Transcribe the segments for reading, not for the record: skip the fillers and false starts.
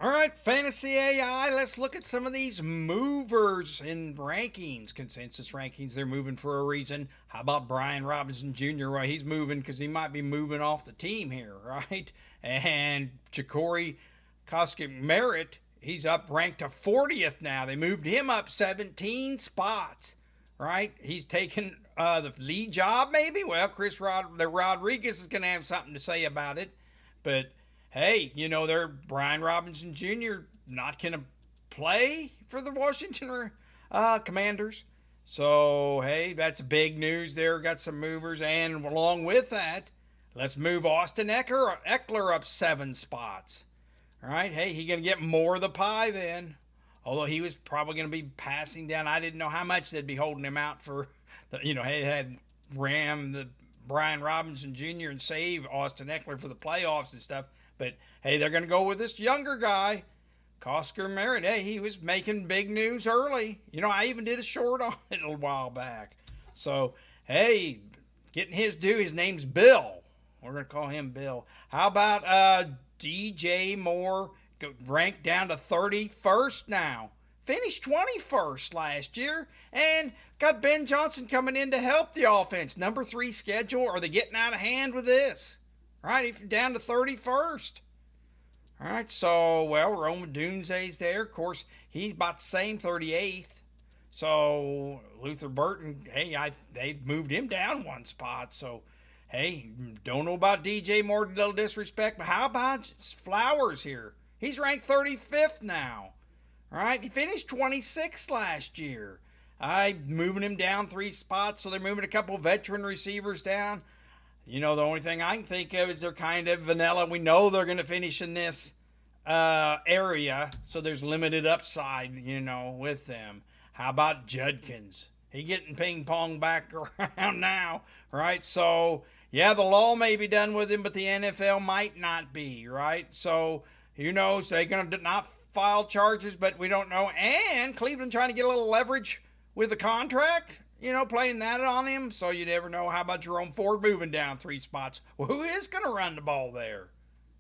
All right, Fantasy AI, let's look at some of these movers in rankings, consensus rankings. They're moving for a reason. How about Brian Robinson Jr.? Well, he's moving because he might be moving off the team here, right? And Ja'Cory Merritt, he's up ranked to 40th now. They moved him up 17 spots, right? He's taken the lead job, maybe. Well, the Rodriguez is going to have something to say about it, but hey, they're Brian Robinson Jr. not going to play for the Washington Commanders. So, hey, that's big news there. Got some movers. And along with that, let's move Austin Eckler up 7 spots. All right, hey, he going to get more of the pie then. Although he was probably going to be passing down. I didn't know how much they'd be holding him out for. Hey, had the Brian Robinson Jr. and save Austin Eckler for the playoffs and stuff. But hey, they're going to go with this younger guy, Oscar Merritt. Hey, he was making big news early. I even did a short on it a while back. So, hey, getting his due. His name's Bill. We're going to call him Bill. How about DJ Moore, ranked down to 31st now? Finished 21st last year. And got Ben Johnson coming in to help the offense. Number 3 schedule. Are they getting out of hand with this? Right, down to 31st. All right, so, well, Rome Odunze's there. Of course, he's about the same, 38th. So, Luther Burton, hey, they moved him down 1 spot. So, hey, don't know about DJ Moore, a little disrespect, but how about Flowers here? He's ranked 35th now. All right, he finished 26th last year. Moving him down 3 spots, so they're moving a couple veteran receivers down. The only thing I can think of is they're kind of vanilla. We know they're going to finish in this area, so there's limited upside, with them. How about Judkins? He getting ping pong back around now, right? So, yeah, the law may be done with him, but the NFL might not be, right? So, who knows? They're going to not file charges, but we don't know. And Cleveland trying to get a little leverage with the contract. Playing that on him, so you never know. How about Jerome Ford moving down 3 spots? Well, who is going to run the ball there?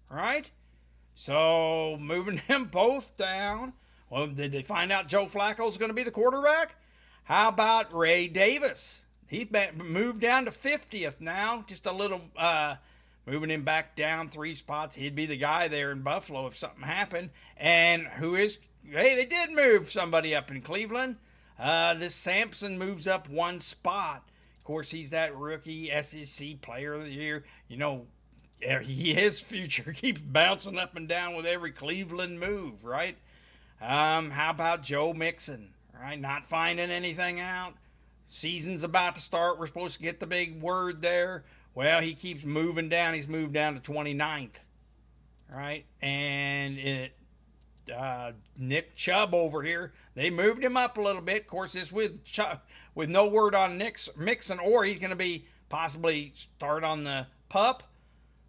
Right? So, moving them both down. Well, did they find out Joe Flacco's going to be the quarterback? How about Ray Davis? He moved down to 50th now. Just a little, moving him back down 3 spots. He'd be the guy there in Buffalo if something happened. And hey, they did move somebody up in Cleveland. This Sampson moves up 1 spot. Of course, he's that rookie SEC player of the year. His future keeps bouncing up and down with every Cleveland move, right? How about Joe Mixon? Right, not finding anything out. Season's about to start. We're supposed to get the big word there. Well, he keeps moving down. He's moved down to 29th, right? And Nick Chubb over here, they moved him up a little bit. Of course, this with no word on Mixon, or he's going to be possibly start on the PUP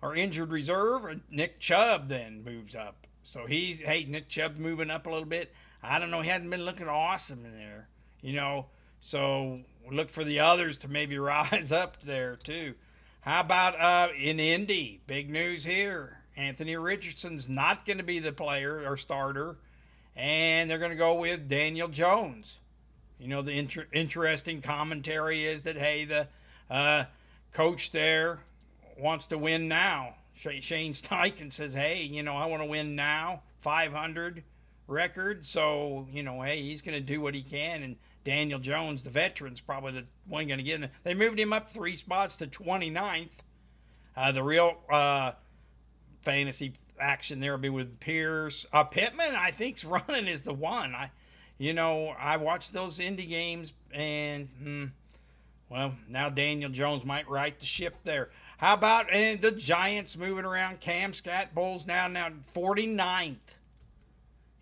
or injured reserve. Nick Chubb then moves up. So Nick Chubb's moving up a little bit. I don't know. He hasn't been looking awesome in there, So look for the others to maybe rise up there too. How about in Indy? Big news here. Anthony Richardson's not going to be the player or starter, and they're going to go with Daniel Jones. The interesting commentary is that, hey, the coach there wants to win now. Shane Steichen says, hey, I want to win now, 500 record. So, hey, he's going to do what he can. And Daniel Jones, the veteran's probably the one going to get in. They moved him up 3 spots to 29th. The real fantasy action there will be with Pierce. Pittman, I think's running is the one. I watched those indie games, and now Daniel Jones might right the ship there. How about the Giants moving around? Cam Scatbull's now 49th.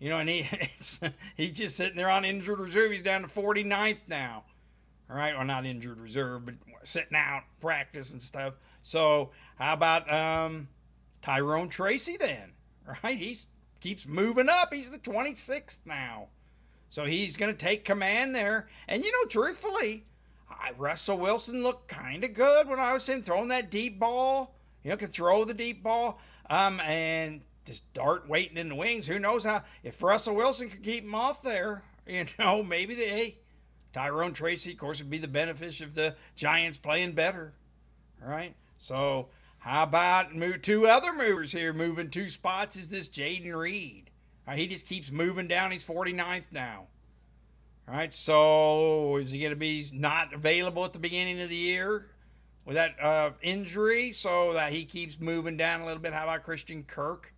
And he's just sitting there on injured reserve. He's down to 49th now. All right, well, not injured reserve, but sitting out practice and stuff. So how about Tyrone Tracy then? Right, he keeps moving up. He's the 26th now. So he's going to take command there. And, truthfully, Russell Wilson looked kind of good when I was seeing throwing that deep ball. Could throw the deep ball. And just dart waiting in the wings. Who knows how, if Russell Wilson could keep him off there, maybe Tyrone Tracy, of course, would be the benefit of the Giants playing better. All right. So how about two other movers here? Moving 2 spots is this Jaden Reed. All right, he just keeps moving down. He's 49th now. All right. So is he going to be not available at the beginning of the year with that injury? So that he keeps moving down a little bit. How about Christian Kirk?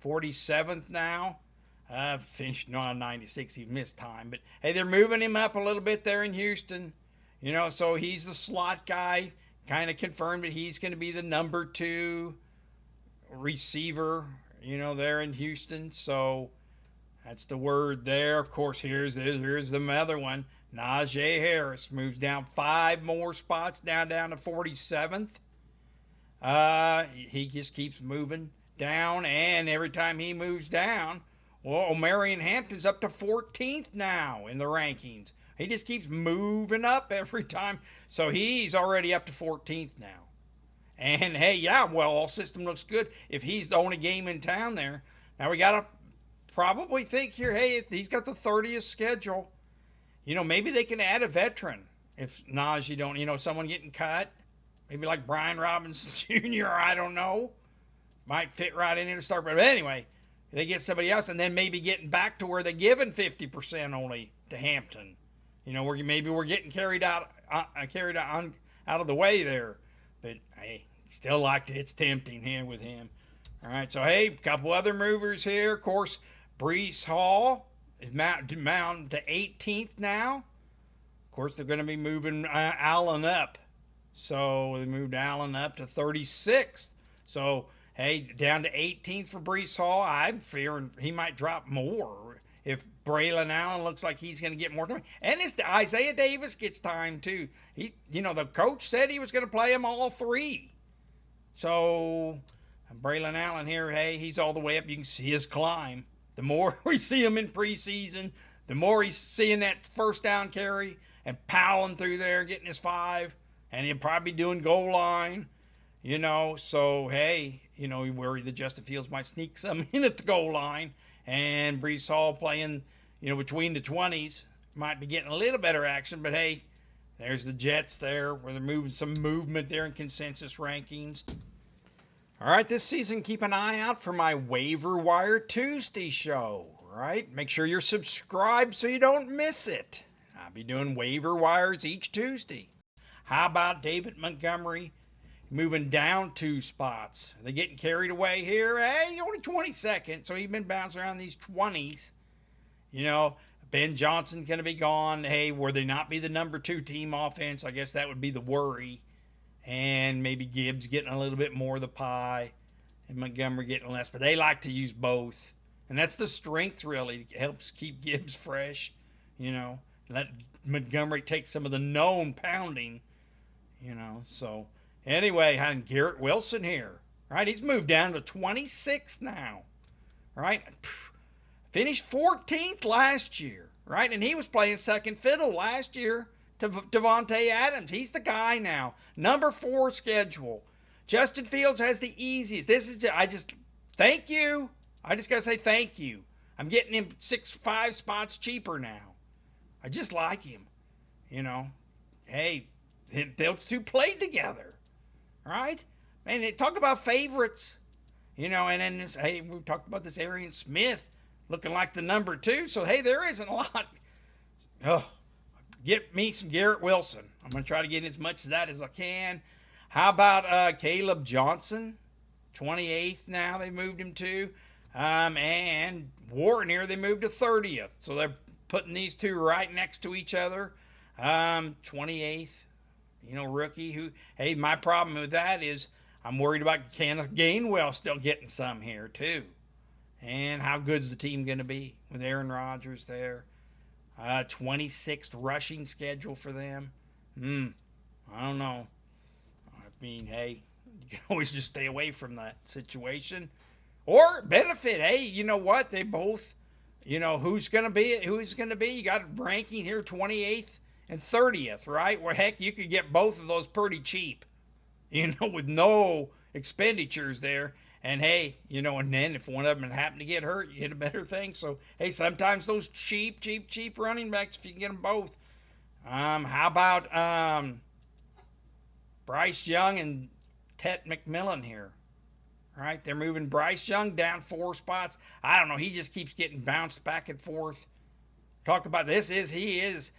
47th now. Finished on 96. He missed time. But hey, they're moving him up a little bit there in Houston. So he's the slot guy. Kind of confirmed that he's going to be the number 2 receiver, there in Houston. So that's the word there. Of course, here's the other one. Najee Harris moves down 5 more spots, down to 47th. He just keeps moving down, and every time he moves down, well, Marion Hampton's up to 14th now in the rankings. He just keeps moving up every time. So he's already up to 14th now. And hey, yeah, well, all system looks good if he's the only game in town there. Now we got to probably think here, hey, if he's got the 30th schedule, maybe they can add a veteran. If Najee don't, someone getting cut, maybe like Brian Robinson Jr., I don't know. Might fit right in here to start. But anyway, they get somebody else, and then maybe getting back to where they're giving 50% only to Hampton. Maybe we're getting carried out of the way there. But hey, still it's tempting here with him. All right, so hey, a couple other movers here. Of course, Breece Hall is mounted to 18th now. Of course, they're going to be moving Allen up. So they moved Allen up to 36th. So hey, down to 18th for Breece Hall. I'm fearing he might drop more if Braylon Allen looks like he's going to get more time. And Isaiah Davis gets time too. The coach said he was going to play them all 3. So Braylon Allen here, hey, he's all the way up. You can see his climb. The more we see him in preseason, the more he's seeing that first down carry and powering through there, getting his 5. And he'll probably be doing goal line. So hey, you worry that Justin Fields might sneak some in at the goal line, and Breece Hall playing, between the 20s might be getting a little better action. But hey, there's the Jets there where they're moving some movement there in consensus rankings. All right, this season, keep an eye out for my Waiver Wire Tuesday show. All right, make sure you're subscribed so you don't miss it. I'll be doing waiver wires each Tuesday. How about David Montgomery? Moving down 2 spots. Are they getting carried away here? Hey, only 22nd, so he's been bouncing around these 20s. Ben Johnson's going to be gone. Hey, will they not be the number 2 team offense? I guess that would be the worry. And maybe Gibbs getting a little bit more of the pie and Montgomery getting less. But they like to use both. And that's the strength, really. It helps keep Gibbs fresh. Let Montgomery take some of the known pounding. So anyway, having Garrett Wilson here, right? He's moved down to 26th now, right? Finished 14th last year, right? And he was playing second fiddle last year to Devontae Adams. He's the guy now. Number 4 schedule. Justin Fields has the easiest. Thank you. I just got to say thank you. I'm getting him 5 spots cheaper now. I just like him. Hey, those 2 played together, right? And they talk about favorites, and then hey, we talked about this Arian Smith looking like the number 2. So hey, there isn't a lot. Get me some Garrett Wilson. I'm going to try to get as much of that as I can. How about Caleb Johnson? 28th now they moved him to. And Warren here, they moved to 30th. So they're putting these 2 right next to each other. 28th, rookie who, hey, my problem with that is I'm worried about Kenneth Gainwell still getting some here too. And how good's the team going to be with Aaron Rodgers there? 26th rushing schedule for them. I don't know. I mean, hey, you can always just stay away from that situation. Or benefit, hey, you know what? They both, who's going to be? You got a ranking here, 28th and 30th, right? Where, heck, you could get both of those pretty cheap, with no expenditures there. And hey, and then if one of them happened to get hurt, you get a better thing. So hey, sometimes those cheap running backs, if you can get them both. How about Bryce Young and Tet McMillan here? Right, they're moving Bryce Young down 4 spots. I don't know. He just keeps getting bounced back and forth. Talk about he is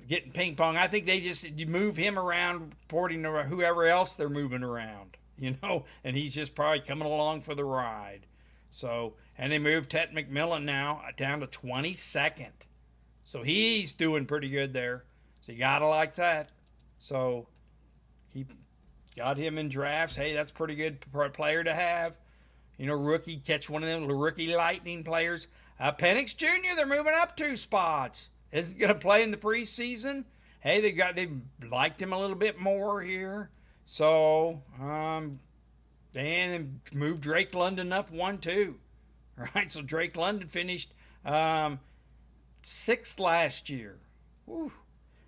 getting ping pong. I think you move him around according to whoever else they're moving around, and he's just probably coming along for the ride. So, and they moved Tet McMillan now down to 22nd. So he's doing pretty good there. So you gotta like that. So he got him in drafts. Hey, that's pretty good player to have. Rookie, catch one of them rookie lightning players. Penix Jr., they're moving up 2 spots. Isn't going to play in the preseason. Hey, they liked him a little bit more here. So, then moved Drake London up 1, 2. Right, so Drake London finished 6th last year. Whew.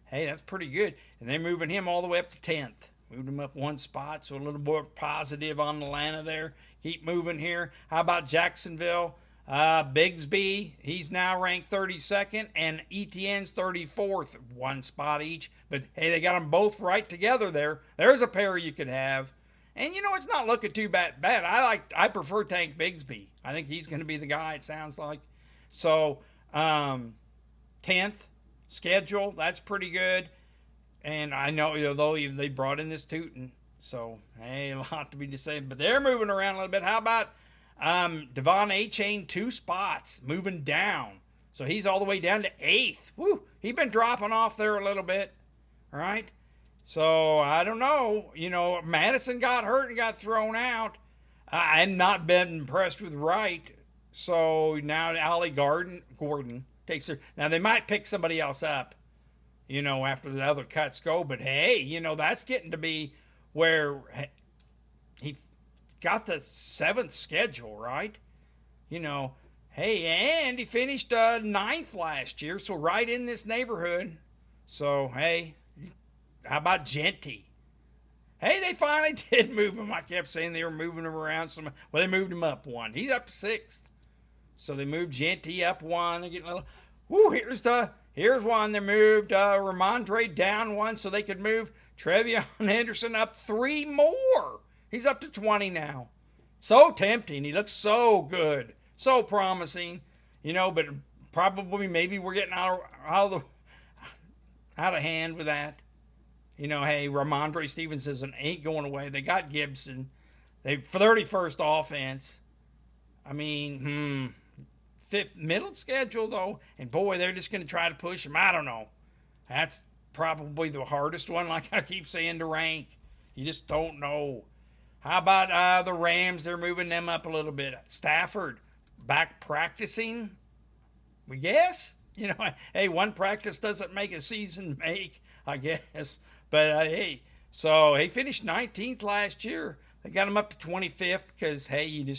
Hey, that's pretty good. And they're moving him all the way up to 10th. Moved him up 1 spot, so a little more positive on Atlanta there. Keep moving here. How about Jacksonville? Bigsby, he's now ranked 32nd, and Etienne's 34th, 1 spot each. But hey, they got them both right together there. There's a pair you could have. And it's not looking too bad. I prefer Tank Bigsby. I think he's going to be the guy, it sounds like. So, 10th schedule, that's pretty good. And I know, though, they brought in this Tootin'. So, hey, a lot to be said. But they're moving around a little bit. How about Devon A-Chain 2 spots, moving down. So he's all the way down to 8th. Woo! He's been dropping off there a little bit. All right? So, I don't know. Madison got hurt and got thrown out. I've not been impressed with Wright. So, now Ollie Gordon takes her. Now, they might pick somebody else up, after the other cuts go. But, hey, that's getting to be where he got the 7th schedule, right? Hey, and he finished 9th last year, so right in this neighborhood. So, hey, how about Genty? Hey, they finally did move him. I kept saying they were moving him around. Well, they moved him up 1. He's up to 6th. So they moved Genty up 1. They're getting a little. Woo, here's one. They moved Ramondre down 1 so they could move Trevion Henderson up 3 more. He's up to 20 now. So tempting. He looks so good. So promising. But probably maybe we're getting out of hand with that. Hey, Ramondre Stevenson ain't going away. They got Gibson. They 31st offense. I mean, 5th middle schedule though. And boy, they're just going to try to push him. I don't know. That's probably the hardest one, like I keep saying, to rank. You just don't know. How about the Rams? They're moving them up a little bit. Stafford, back practicing, we guess. Hey, one practice doesn't make a season make, I guess. But, hey, so he finished 19th last year. They got him up to 25th because, hey,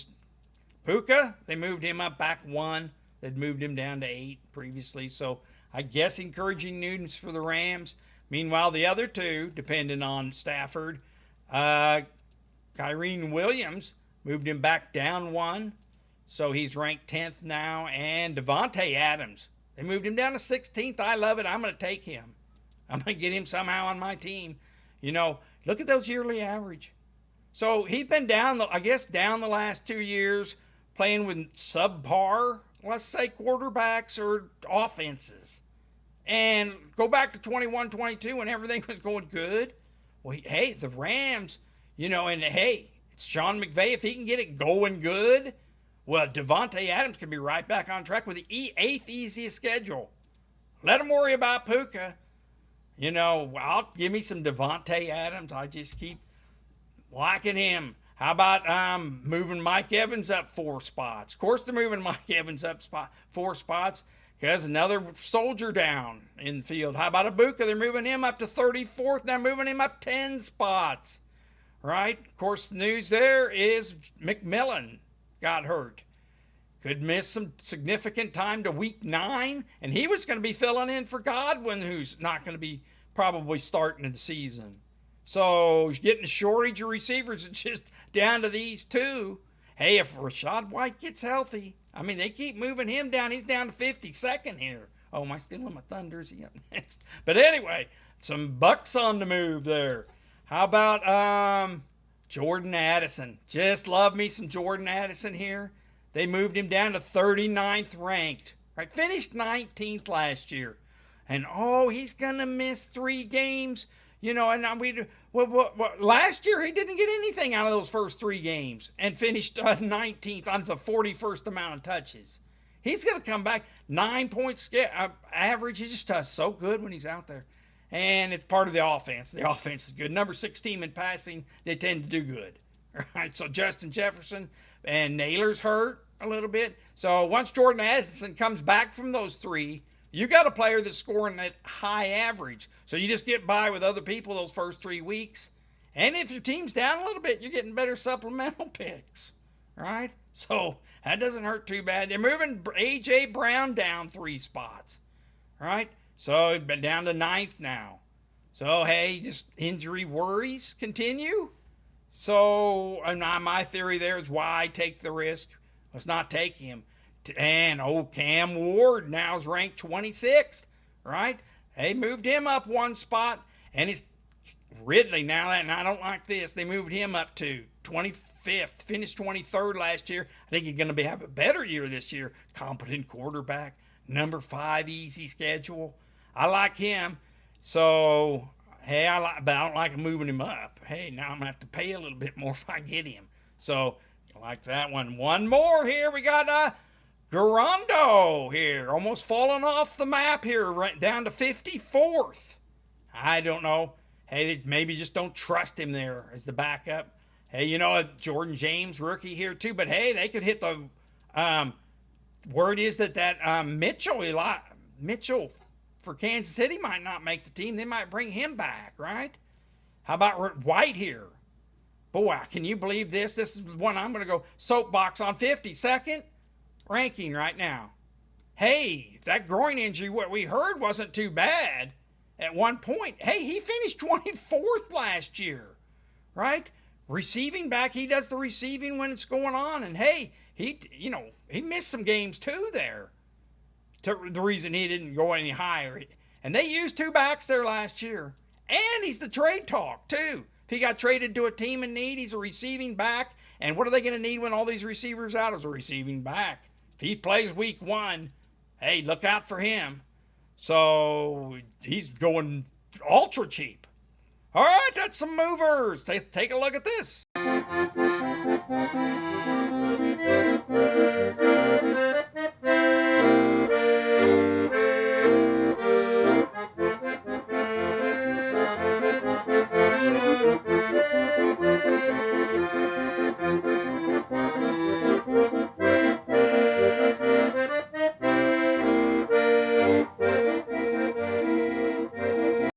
Puka, they moved him up back 1. They'd moved him down to 8 previously. So, I guess encouraging news for the Rams. Meanwhile, the other 2, depending on Stafford, Kyren Williams moved him back down 1, so he's ranked 10th now. And Devontae Adams, they moved him down to 16th. I love it. I'm going to take him. I'm going to get him somehow on my team. Look at those yearly average. So he's been down the last 2 years playing with subpar, let's say, quarterbacks or offenses. And go back to 21-22 when everything was going good. Well, hey, the Rams, and hey, it's Sean McVay. If he can get it going good, well, Devontae Adams could be right back on track with the 8th easiest schedule. Let him worry about Puka. I'll give me some Devontae Adams. I just keep liking him. How about moving Mike Evans up 4 spots? Of course, they're moving Mike Evans up 4 spots because another soldier down in the field. How about Ibuka? They're moving him up to 34th. Now moving him up 10 spots. Right? Of course, the news there is McMillan got hurt. Could miss some significant time to week 9. And he was going to be filling in for Godwin, who's not going to be probably starting the season. So getting a shortage of receivers. It's just down to these 2. Hey, if Rashad White gets healthy, I mean, they keep moving him down. He's down to 52nd here. Oh, am I stealing my thunder? Is he up next? But anyway, some Bucks on the move there. How about Jordan Addison? Just love me some Jordan Addison here. They moved him down to 39th ranked. Right, finished 19th last year. And oh, he's gonna miss 3 games. And last year he didn't get anything out of those first 3 games and finished 19th on the 41st amount of touches. He's going to come back 9 points average. He just does so good when he's out there. And it's part of the offense. The offense is good. Number 6 team in passing, they tend to do good. All right, so Justin Jefferson and Naylor's hurt a little bit. So once Jordan Addison comes back from those 3, you got a player that's scoring at high average. So you just get by with other people those first 3 weeks. And if your team's down a little bit, you're getting better supplemental picks. Right? So that doesn't hurt too bad. They're moving A.J. Brown down 3 spots. Right? So down to 9th now. So, hey, just injury worries continue. So my theory there is why take the risk? Let's not take him. And Cam Ward now is ranked 26th, right? They moved him up 1 spot, and it's Ridley now. And I don't like this. They moved him up to 25th, finished 23rd last year. I think he's going to have a better year this year. Competent quarterback, number 5 easy schedule. I like him. So hey, but I don't like moving him up. Hey, now I'm gonna have to pay a little bit more if I get him. So I like that one. One more here. We got Garando here, almost falling off the map here, right down to 54th. I don't know. Hey, maybe just don't trust him there as the backup. Hey, Jordan James, rookie here too. But hey, they could hit the word is that Mitchell for Kansas City might not make the team. They might bring him back, right? How about White here? Boy, can you believe this? This is one I'm going to go soapbox on. 52nd ranking right now. Hey, if that groin injury, what we heard, wasn't too bad at one point. Hey, he finished 24th last year, right? Receiving back, he does the receiving when it's going on. And hey, he missed some games too there. The reason he didn't go any higher. And they used 2 backs there last year. And he's the trade talk too. If he got traded to a team in need, he's a receiving back. And what are they going to need when all these receivers out as a receiving back? If he plays week 1, hey, look out for him. So he's going ultra cheap. All right, that's some movers. Take a look at this.